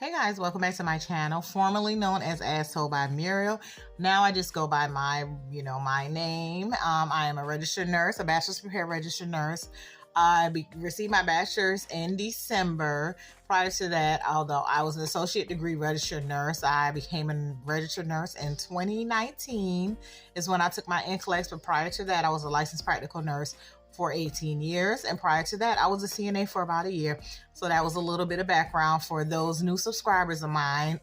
Hey guys, welcome back to my channel, formerly known as Told by Muriel. Now I just go by my name. I am a registered nurse, a bachelor's prepared registered nurse. I received my bachelor's in December. Prior to that, although I was an associate degree registered nurse, I became a registered nurse in 2019 is when I took my NCLEX, but prior to that, I was a licensed practical nurse for 18 years. And prior to that, I was a CNA for about a year. So that was a little bit of background for those new subscribers of mine,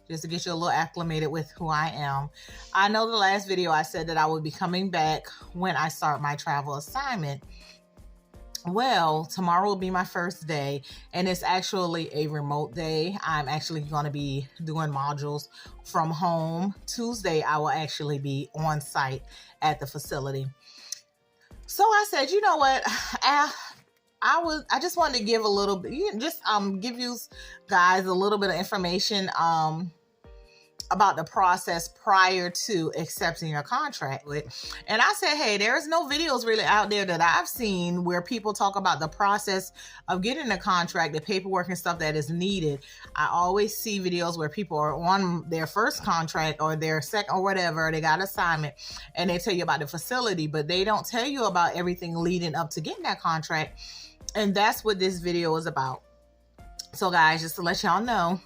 just to get you a little acclimated with who I am. I know the last video I said that I would be coming back when I start my travel assignment. Well, tomorrow will be my first day, and it's actually a remote day. I'm actually going to be doing modules from home. Tuesday, I will actually be on site at the facility. So I said, you know what, I just wanted to give a little bit, give you guys a little bit of information about the process prior to accepting your contract with. And I said, hey, there's no videos really out there that I've seen where people talk about the process of getting a contract, the paperwork and stuff that is needed. I always see videos where people are on their first contract or their second or whatever, they got assignment, and they tell you about the facility, but they don't tell you about everything leading up to getting that contract. And that's what this video is about. So guys, just to let y'all know,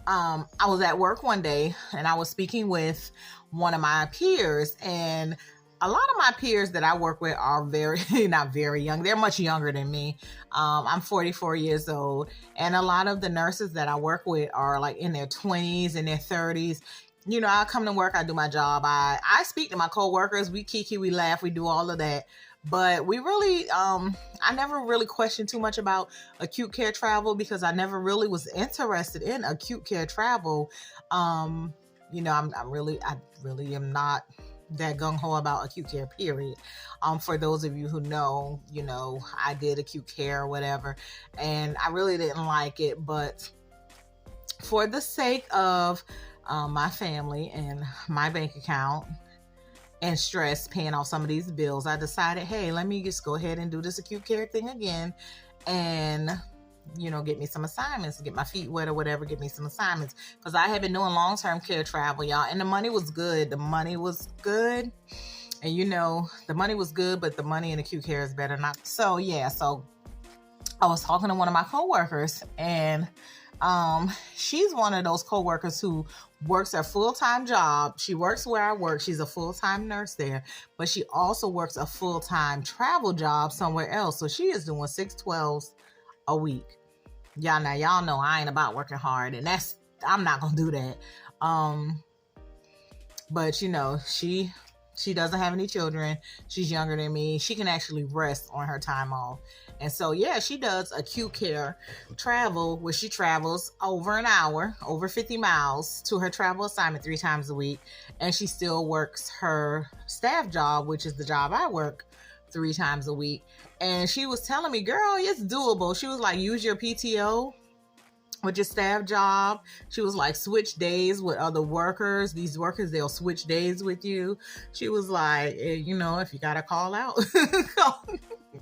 I was at work one day and I was speaking with one of my peers, and a lot of my peers that I work with are not very young. They're much younger than me. I'm 44 years old, and a lot of the nurses that I work with are like in their 20s and their 30s. You know, I come to work, I do my job. I speak to my coworkers, we kiki, we laugh, we do all of that. But we really, I never really questioned too much about acute care travel because I never really was interested in acute care travel. You know, I really am not that gung-ho about acute care, period. For those of you who know, you know, I did acute care or whatever, and I really didn't like it. But for the sake of my family and my bank account, and stress paying off some of these bills, I decided, hey, let me just go ahead and do this acute care thing again and, you know, get me some assignments, get my feet wet or whatever, get me some assignments. Because I had been doing long-term care travel, y'all, and the money was good. The money was good. And, you know, the money was good, but the money in acute care is better not. So, yeah, so I was talking to one of my coworkers, and she's one of those coworkers who works a full-time job. She works where I work. She's a full-time nurse there, but she also works a full-time travel job somewhere else. So she is doing 612s a week. Y'all know I ain't about working hard, and I'm not gonna do that. But you know, she doesn't have any children. She's younger than me. She can actually rest on her time off. And so, yeah, she does acute care travel, where she travels over an hour, over 50 miles to her travel assignment 3 times a week. And she still works her staff job, which is the job I work, 3 times a week. And she was telling me, girl, it's doable. She was like, use your PTO with your staff job. She was like, switch days with other workers. These workers, they'll switch days with you. She was like, you know, if you got to call out,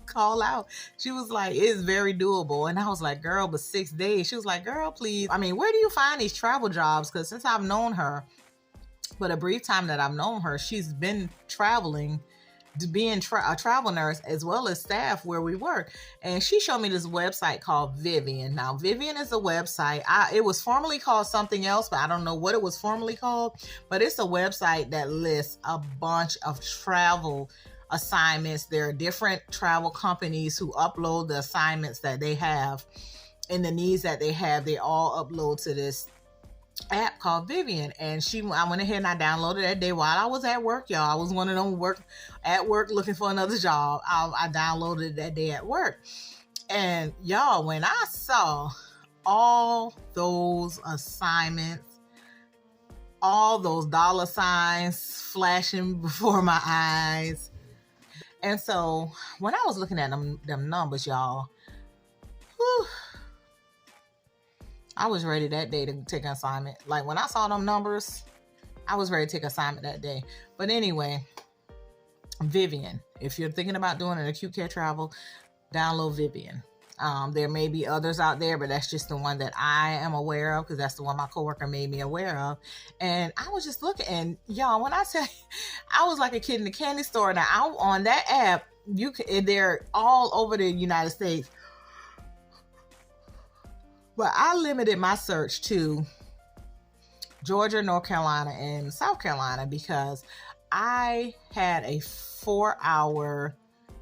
call out. She was like, it's very doable. And I was like, girl, but 6 days. She was like, girl, please. I mean, where do you find these travel jobs? Because since I've known her, but a brief time that I've known her, she's been traveling, being a travel nurse as well as staff where we work. And she showed me this website called Vivian. Now, Vivian is a website. It was formerly called something else, but I don't know what it was formerly called. But it's a website that lists a bunch of travel assignments. There are different travel companies who upload the assignments that they have and the needs that they have. They all upload to this app called Vivian. And I went ahead and I downloaded that day while I was at work, y'all. I was one of them at work looking for another job. I downloaded it that day at work. And y'all, when I saw all those assignments, all those dollar signs flashing before my eyes. And so when I was looking at them numbers, y'all, whew, I was ready that day to take an assignment. Like when I saw them numbers, I was ready to take an assignment that day. But anyway, Vivian, if you're thinking about doing an acute care travel, download Vivian. There may be others out there, but that's just the one that I am aware of, because that's the one my coworker made me aware of. And I was just looking, and y'all, when I tell you, I was like a kid in the candy store. Now, on that app, they're all over the United States. But I limited my search to Georgia, North Carolina, and South Carolina, because I had a 4-hour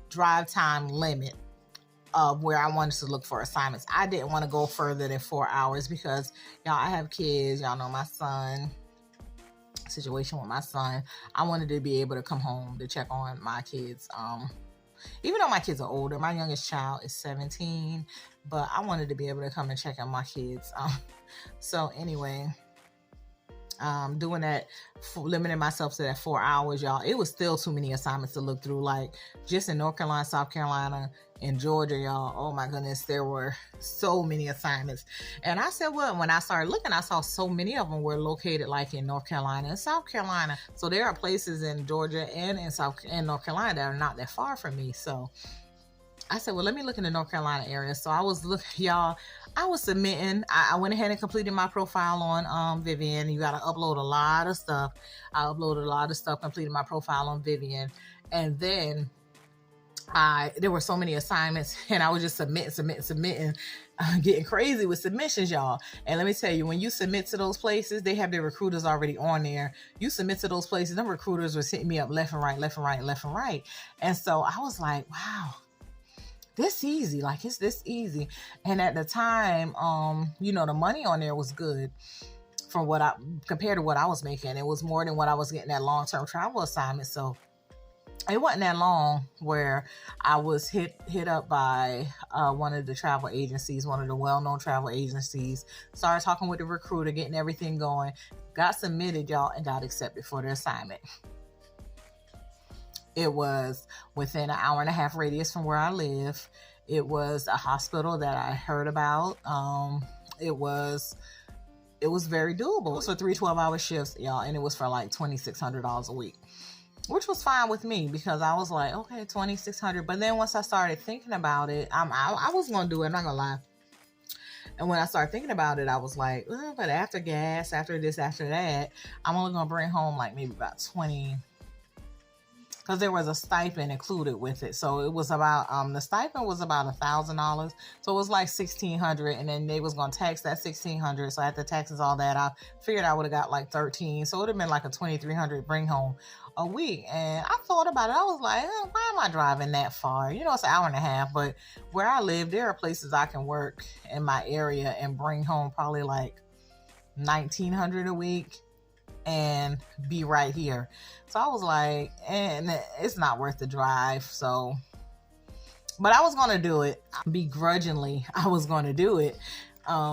drive time limit of where I wanted to look for assignments. I didn't want to go further than 4 hours because, y'all, I have kids. Y'all know my son, situation with my son. I wanted to be able to come home to check on my kids. Even though my kids are older, my youngest child is 17, but I wanted to be able to come and check on my kids. So anyway, doing that, limiting myself to that 4 hours, y'all, it was still too many assignments to look through. Like, just in North Carolina, South Carolina, and Georgia, y'all, oh my goodness, there were so many assignments. And I said, well, when I started looking, I saw so many of them were located like in North Carolina and South Carolina. So there are places in Georgia and in North Carolina that are not that far from me. So I said, well, let me look in the North Carolina area. So I was looking, y'all, I was submitting. I went ahead and completed my profile on Vivian. You got to upload a lot of stuff. I uploaded a lot of stuff, completed my profile on Vivian. And then there were so many assignments, and I was just submitting, getting crazy with submissions, y'all. And let me tell you, when you submit to those places, they have their recruiters already on there. You submit to those places, them recruiters were hitting me up left and right. And so I was like, wow, this easy. Like, it's this easy. And at the time, the money on there was good from compared to what I was making. It was more than what I was getting at long-term travel assignments. So it wasn't that long where I was hit up by one of the travel agencies, one of the well-known travel agencies. Started talking with the recruiter, getting everything going. Got submitted, y'all, and got accepted for the assignment. It was within an hour and a half radius from where I live. It was a hospital that I heard about. It was very doable. It was for 3 12-hour shifts, y'all, and it was for like $2,600 a week, which was fine with me because I was like, okay, $2,600. But then once I started thinking about it, I was going to do it. I'm not going to lie. And when I started thinking about it, I was like, but after gas, after this, after that, I'm only going to bring home like maybe about 20, because there was a stipend included with it. So it was about, the stipend was about $1,000. So it was like $1,600, and then they was going to tax that $1,600. So after taxes, all that, I figured I would have got like 13. So it would have been like a $2,300 bring home a week. And I thought about it. I was like, why am I driving that far? It's an hour and a half, but where I live, there are places I can work in my area and bring home probably like $1,900 a week and be right here. So I was like, and it's not worth the drive. So, but I was going to do it begrudgingly. I was going to do it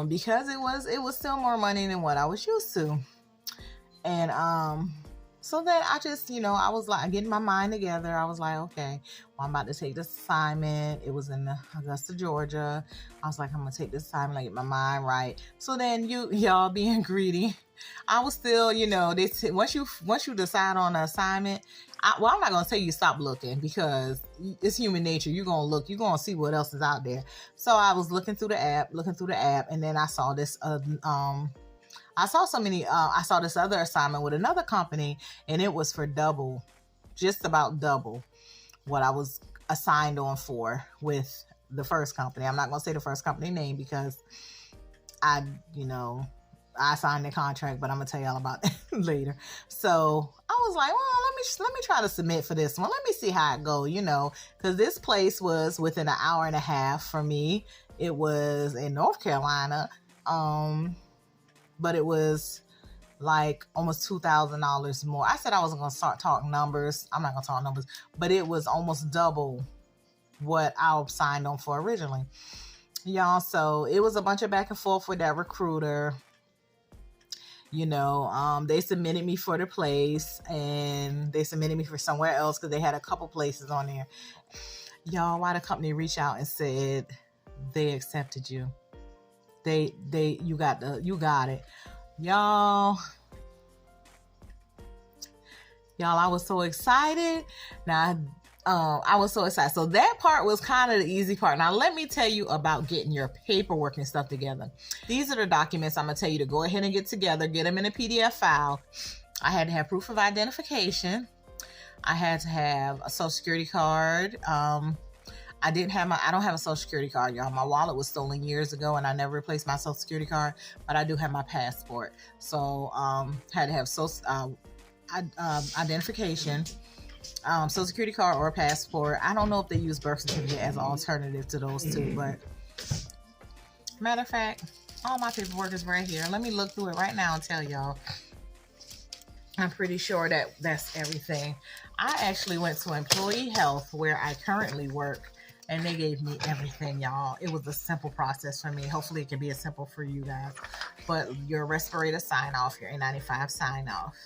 because it was still more money than what I was used to. And so then I just, I was like getting my mind together. I was like, okay, well, I'm about to take this assignment. It was in Augusta, Georgia. I was like, I'm going to take this assignment, like, get my mind right. So then y'all being greedy, I was still, once you decide on an assignment, I'm not going to tell you stop looking, because it's human nature. You're going to look, you're going to see what else is out there. So I was looking through the app, and then I saw this, I saw this other assignment with another company, and it was for just about double what I was assigned on for with the first company. I'm not going to say the first company name because I signed the contract, but I'm going to tell y'all about that later. So I was like, well, let me try to submit for this one. Let me see how it go, because this place was within an hour and a half from me. It was in North Carolina. But it was like almost $2,000 more. I said I wasn't going to start talking numbers. I'm not going to talk numbers, but it was almost double what I signed on for originally. Y'all, so it was a bunch of back and forth with that recruiter. They submitted me for the place, and they submitted me for somewhere else because they had a couple places on there. Y'all, why the company reached out and said they accepted you. You got it. Y'all, I was so excited. Now, I was so excited. So that part was kind of the easy part. Now let me tell you about getting your paperwork and stuff together. These are the documents I'm gonna tell you to go ahead and get together. Get them in a PDF file. I had to have proof of identification. I had to have a social security card. I don't have a social security card, y'all. My wallet was stolen years ago and I never replaced my social security card, but I do have my passport. So, had to have identification, social security card or passport. I don't know if they use birth certificate as an alternative to those two, but matter of fact, all my paperwork is right here. Let me look through it right now and tell y'all. I'm pretty sure that that's everything. I actually went to Employee Health where I currently work, and they gave me everything, y'all. It was a simple process for me. Hopefully it can be as simple for you guys. But your respirator sign off, your N95 sign off,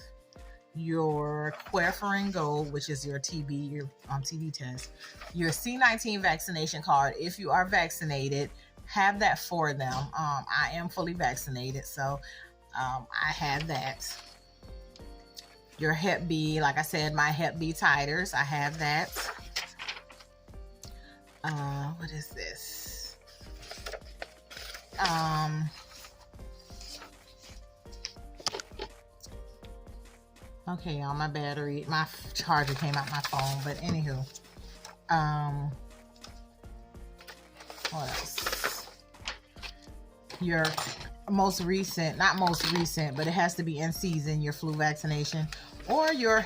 your Querfaringo, which is your TB, your TB test, your C19 vaccination card. If you are vaccinated, have that for them. I am fully vaccinated, so I had that. Your Hep B, like I said, my Hep B titers, I have that. What is this? Okay, y'all, my charger came out my phone, but anywho. What else? Your not most recent, but it has to be in season, your flu vaccination, or your,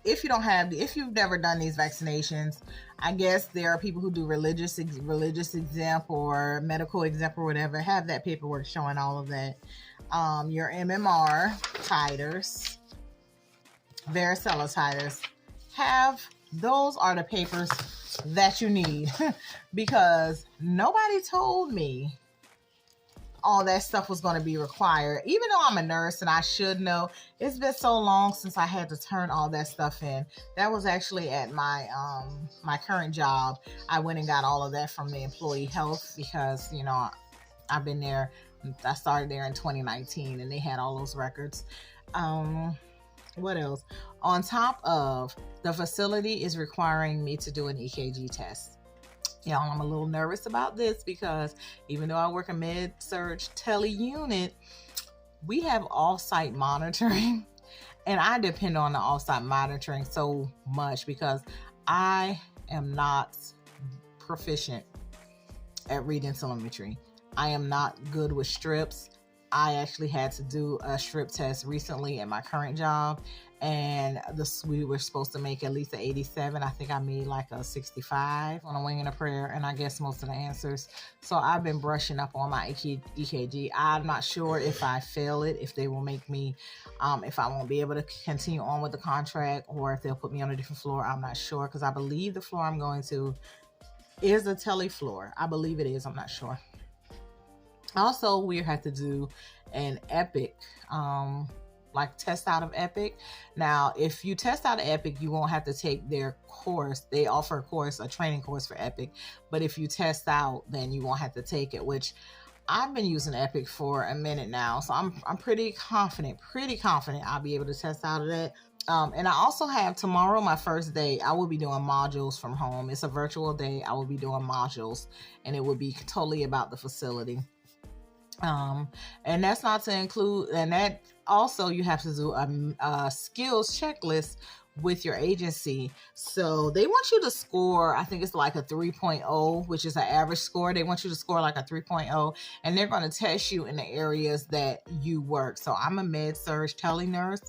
if you've never done these vaccinations, I guess there are people who do religious exempt or medical exempt or whatever, have that paperwork showing all of that. Your MMR titers, varicella titers, those are the papers that you need because nobody told me all that stuff was going to be required. Even though I'm a nurse and I should know, it's been so long since I had to turn all that stuff in. That was actually at my my current job. I went and got all of that from the Employee Health because, you know, I've been there. I started there in 2019 and they had all those records. What else? On top of, the facility is requiring me to do an EKG test. Y'all, I'm a little nervous about this because even though I work a med-surg tele unit, we have off-site monitoring, and I depend on the off-site monitoring so much because I am not proficient at reading telemetry. I am not good with strips. I actually had to do a strip test recently at my current job, and we were supposed to make at least an 87. I think I made like a 65 on a wing and a prayer, and I guess most of the answers. So I've been brushing up on my EKG. I'm not sure if I fail it, if they will make me, if I won't be able to continue on with the contract, or if they'll put me on a different floor. I'm not sure, because I believe the floor I'm going to is a tele floor. I believe it is. I'm not sure. Also, we have to do an Epic, like test out of Epic. Now, if you test out of Epic, you won't have to take their course. They offer a training course for Epic. But if you test out, then you won't have to take it, which I've been using Epic for a minute now. So I'm pretty confident I'll be able to test out of that. And I also have tomorrow, my first day, I will be doing modules from home. It's a virtual day. I will be doing modules, and it will be totally about the facility. And that's not to include, and that also you have to do a skills checklist with your agency. So they want you to score, I think it's like a 3.0, which is an average score. They want you to score like a 3.0, and they're going to test you in the areas that you work. So I'm a med-surg tele nurse,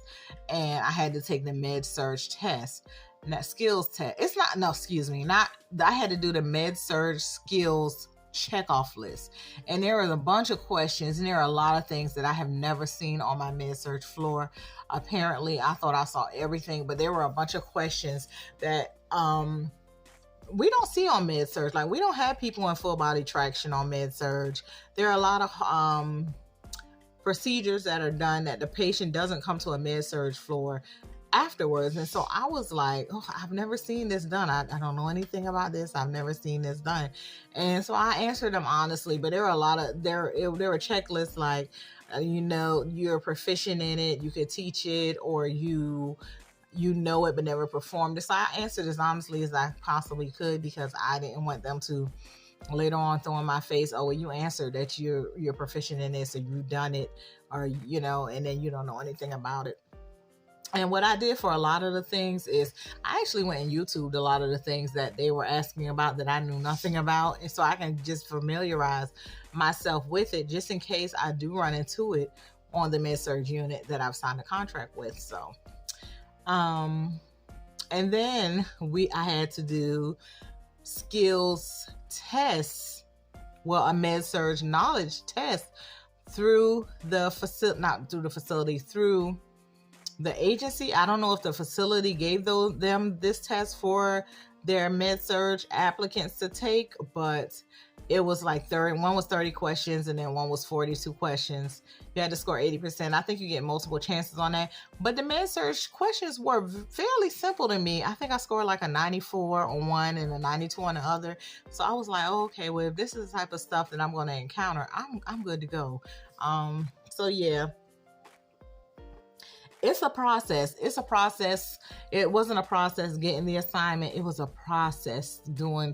and I had to take the med-surg test. That skills test. I had to do the med-surg skills check-off list, and there was a bunch of questions, and there are a lot of things that I have never seen on my med-surg floor. Apparently I thought I saw everything, but there were a bunch of questions that we don't see on med-surg. Like, we don't have people in full body traction on med-surg. There are a lot of procedures that are done that the patient doesn't come to a med-surg floor afterwards. And so I was like, oh, I've never seen this done. I don't know anything about this. I've never seen this done. And so I answered them honestly, but there were checklists like, you're proficient in it, you could teach it, or you you know it but never performed it. So I answered as honestly as I possibly could, because I didn't want them to later on throw in my face, oh, well, you answered that you're proficient in this, or you've done it, or and then you don't know anything about it. And what I did for a lot of the things is I actually went and YouTubed a lot of the things that they were asking about that I knew nothing about. And so I can just familiarize myself with it, just in case I do run into it on the med-surg unit that I've signed a contract with. So, and then I had to do skills tests, well, a med-surg knowledge test through the facility, not through the facility, through the agency. I don't know if the facility gave them this test for their med-surg applicants to take, but it was like one was 30 questions and then one was 42 questions. You had to score 80%. I think you get multiple chances on that. But the med-surg questions were fairly simple to me. I think I scored like a 94 on one and a 92 on the other. So I was like, oh, okay, well, if this is the type of stuff that I'm going to encounter, I'm good to go. So yeah. It's a process. It wasn't a process getting the assignment. It was a process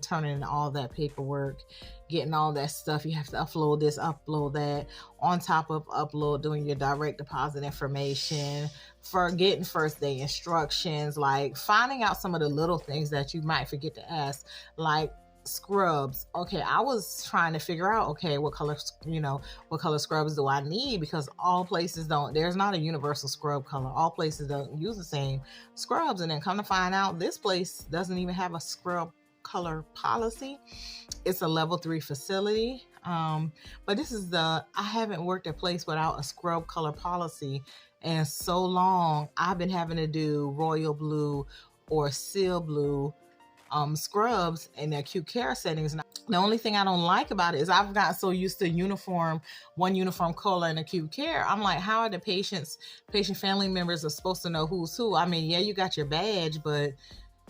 turning all that paperwork, getting all that stuff. You have to upload this, upload that, on top of doing your direct deposit information, for getting first day instructions, like finding out some of the little things that you might forget to ask, like scrubs. Okay, I was trying to figure out, okay, what color scrubs do I need, because all places there's not a universal scrub color. All places don't use the same scrubs. And then come to find out, this place doesn't even have a scrub color policy. It's a level 3 facility. But I haven't worked at a place without a scrub color policy in so long. I've been having to do royal blue or seal blue scrubs in the acute care settings. And the only thing I don't like about it is I've gotten so used to one uniform color in acute care. I'm like, how are the patient family members are supposed to know who's who? I mean, yeah, you got your badge, but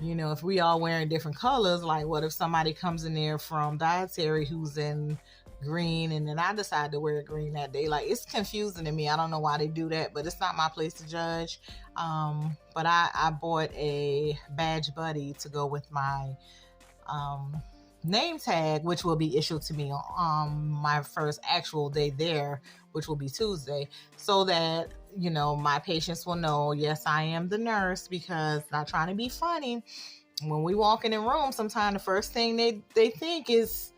if we all wearing different colors, like what if somebody comes in there from dietary who's in green and then I decide to wear green that day? Like, it's confusing to me. I don't know why they do that, but it's not my place to judge. But I bought a badge buddy to go with my name tag, which will be issued to me on my first actual day there, which will be Tuesday, so that my patients will know, yes, I am the nurse. Because, not trying to be funny, when we walk in the room, sometimes the first thing they think is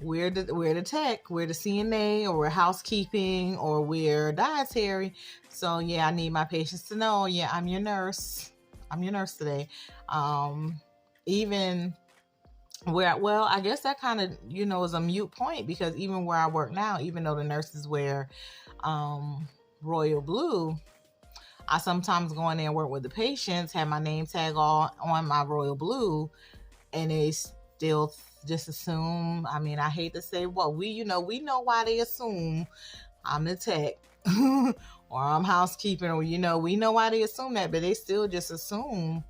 we're the tech, we're the CNA, or we're housekeeping, or we're dietary. So yeah, I need my patients to know, yeah, I'm your nurse. I'm your nurse today. Even well, I guess that kind of, is a mute point, because even where I work now, even though the nurses wear royal blue, I sometimes go in there and work with the patients, have my name tag on my royal blue, and they still just assume. I mean, I hate to say, well, we know why they assume I'm the tech or I'm housekeeping, or we know why they assume that, but they still just assume.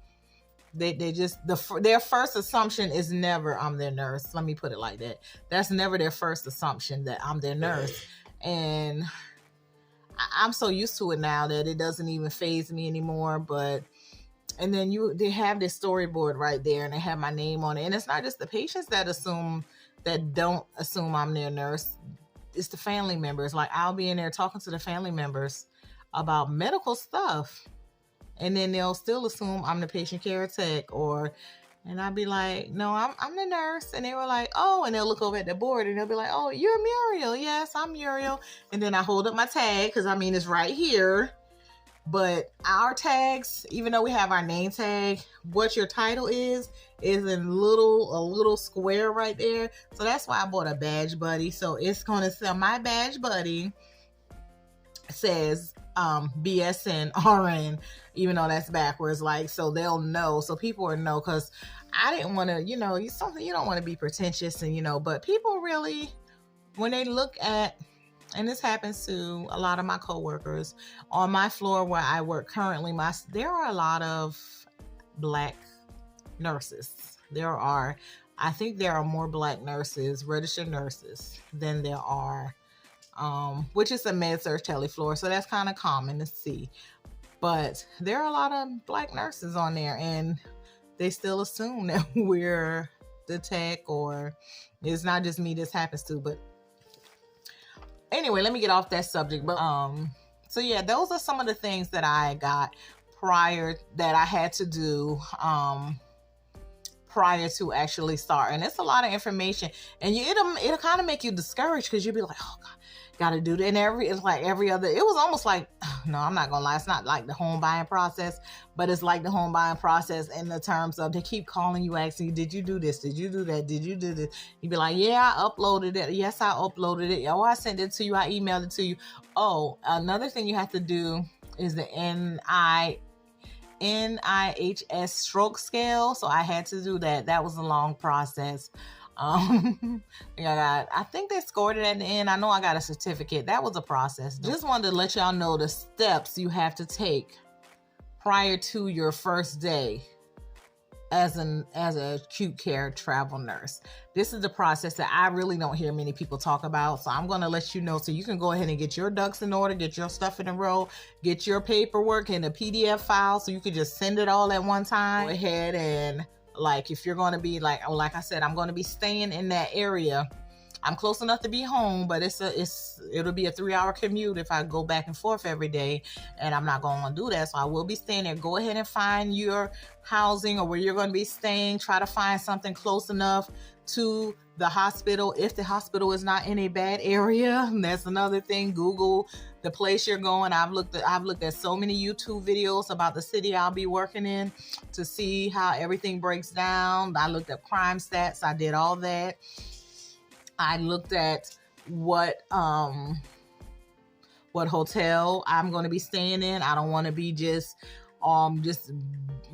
Their first assumption is never I'm their nurse. Let me put it like that. That's never their first assumption, that I'm their nurse. And I'm so used to it now that it doesn't even faze me anymore. And then they have this storyboard right there, and they have my name on it. And it's not just the patients that don't assume I'm their nurse. It's the family members. Like, I'll be in there talking to the family members about medical stuff, and then they'll still assume I'm the patient care tech, and I'll be like, no, I'm the nurse. And they were like, oh, and they'll look over at the board and they'll be like, oh, you're Muriel. Yes, I'm Muriel. And then I hold up my tag, because it's right here. But our tags, even though we have our name tag, what your title is in a little square right there. So that's why I bought a badge buddy. So it's going to say, my badge buddy says BSN RN, even though that's backwards, like, so they'll know, so people will know. Because I didn't want to, something, you don't want to be pretentious, and but people really, when they look at, and this happens to a lot of my coworkers on my floor where I work currently, there are a lot of Black nurses. I think there are more Black nurses, registered nurses, than there are which is a med-surg tele floor, so that's kind of common to see. But there are a lot of Black nurses on there, and they still assume that we're the tech, or it's not just me this happens to. But anyway, let me get off that subject. But so yeah, those are some of the things that I got prior that I had to do prior to actually starting. It's a lot of information, and it'll kind of make you discouraged, because you'll be like, oh God, gotta do that. And it's like every other, it was almost like, no, I'm not gonna lie, it's not like the home buying process, but it's like the home buying process in the terms of they keep calling you, asking you, did you do this, did you do that, did you do this? You'd be like, yeah, I uploaded it, yes, I uploaded it, oh, I sent it to you, I emailed it to you. Oh, another thing you have to do is the NIHS stroke scale. So I had to do that. That was a long process. I think they scored it at the end. I know I got a certificate. That was a process. Just wanted to let y'all know the steps you have to take prior to your first day as an acute care travel nurse. This is the process that I really don't hear many people talk about. So I'm going to let you know, so you can go ahead and get your ducks in order, get your stuff in a row, get your paperwork in a PDF file, so you can just send it all at one time. Go ahead and, like, if you're going to be like I said, I'm going to be staying in that area. I'm close enough to be home, but it'll be a 3-hour commute if I go back and forth every day, and I'm not going to do that. So I will be staying there. Go ahead and find your housing or where you're going to be staying. Try to find something close enough to the hospital. If the hospital is not in a bad area, that's another thing. Google the place you're going. I've looked at so many YouTube videos about the city I'll be working in to see how everything breaks down. I looked at crime stats. I did all that. I looked at what hotel I'm going to be staying in. I don't want to be just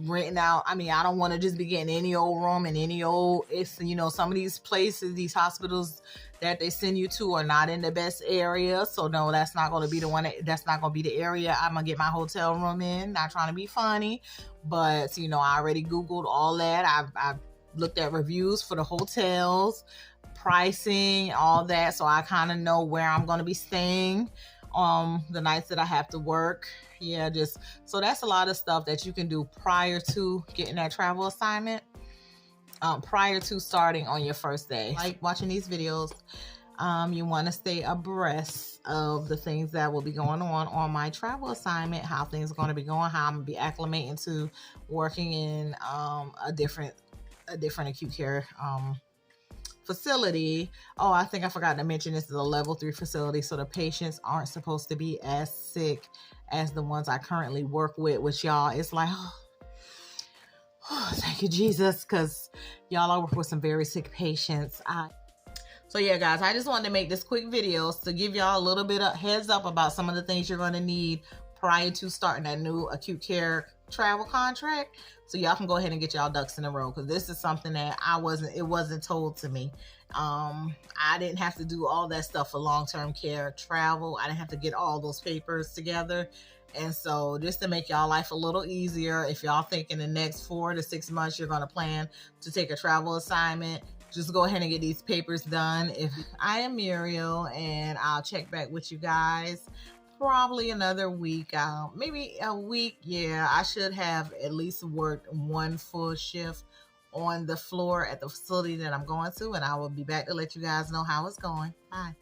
renting out. I mean, I don't want to just be getting any old room and any old, some of these places, these hospitals that they send you to are not in the best area. So no, that's not going to be that's not going to be the area I'm going to get my hotel room in. Not trying to be funny, but I already Googled all that. I've looked at reviews for the hotels, pricing, all that, so I kind of know where I'm going to be staying the nights that I have to work. Yeah, just so that's a lot of stuff that you can do prior to getting that travel assignment, prior to starting on your first day. Like watching these videos, you want to stay abreast of the things that will be going on my travel assignment, how things are going to be going, how I'm going to be acclimating to working in a different acute care facility. Oh, I think I forgot to mention, this is a level 3 facility, so the patients aren't supposed to be as sick as the ones I currently work with, which y'all, it's like, oh, thank you, Jesus, because y'all, I work with some very sick patients. So yeah, guys, I just wanted to make this quick video to give y'all a little bit of heads up about some of the things you're going to need prior to starting that new acute care travel contract, so y'all can go ahead and get y'all ducks in a row, because this is something that it wasn't told to me. I didn't have to do all that stuff for long-term care travel. I didn't have to get all those papers together. And so just to make y'all life a little easier, if y'all think in the next 4 to 6 months you're going to plan to take a travel assignment, just go ahead and get these papers done. I am Muriel, and I'll check back with you guys probably another week, maybe a week. Yeah, I should have at least worked 1 full shift on the floor at the facility that I'm going to, and I will be back to let you guys know how it's going. Bye.